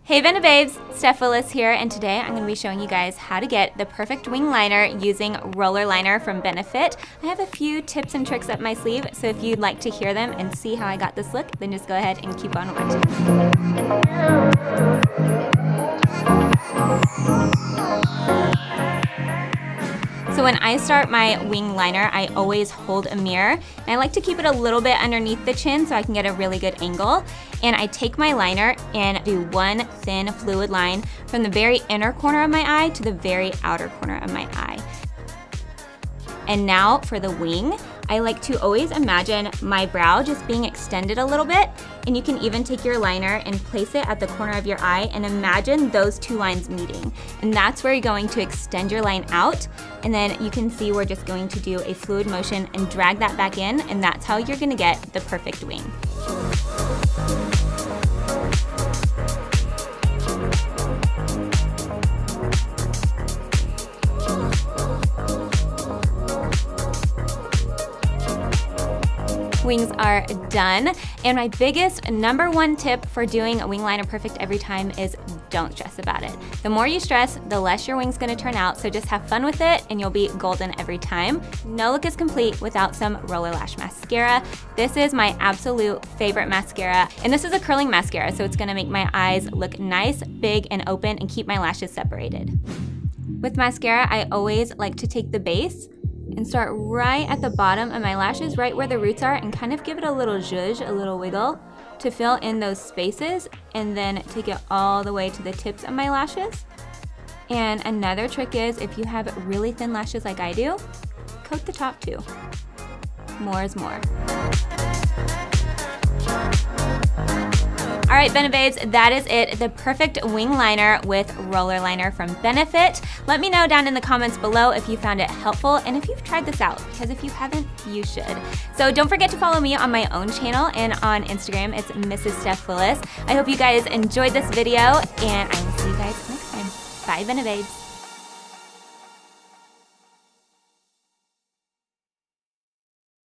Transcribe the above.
Hey Babes, Steph Willis here, and today I'm going to be showing you guys how to get the perfect wing liner using roller liner from Benefit. I have a few tips and tricks up my sleeve, so if you'd like to hear them and see how I got this look, then just go ahead and keep on watching. So when I start my wing liner, I always hold a mirror, and I like to keep it a little bit underneath the chin so I can get a really good angle. And I take my liner and do one thin fluid line from the very inner corner of my eye to the very outer corner of my eye. And now for the wing, I like to always imagine my brow just being extended a little bit, and you can even take your liner and place it at the corner of your eye and imagine those two lines meeting. And that's where you're going to extend your line out, and then you can see we're just going to do a fluid motion and drag that back in, and that's how you're gonna get the perfect wing. Wings are done, and my biggest number one tip for doing a wing liner perfect every time is don't stress about it. The more you stress, the less your wing's gonna turn out, so just have fun with it and you'll be golden every time. No look is complete without some Roller Lash mascara. This is my absolute favorite mascara, and this is a curling mascara, so it's gonna make my eyes look nice, big, and open and keep my lashes separated. With mascara, I always like to take the base and start right at the bottom of my lashes, right where the roots are, and kind of give it a little zhuzh, a little wiggle to fill in those spaces, and then take it all the way to the tips of my lashes. And another trick is, if you have really thin lashes like I do, coat the top too. More is more. All right, Babes, that is it. The perfect wing liner with roller liner from Benefit. Let me know down in the comments below if you found it helpful and if you've tried this out, because if you haven't, you should. So don't forget to follow me on my own channel and on Instagram. It's Mrs. Steph Willis. I hope you guys enjoyed this video, and I will see you guys next time. Bye, Babes.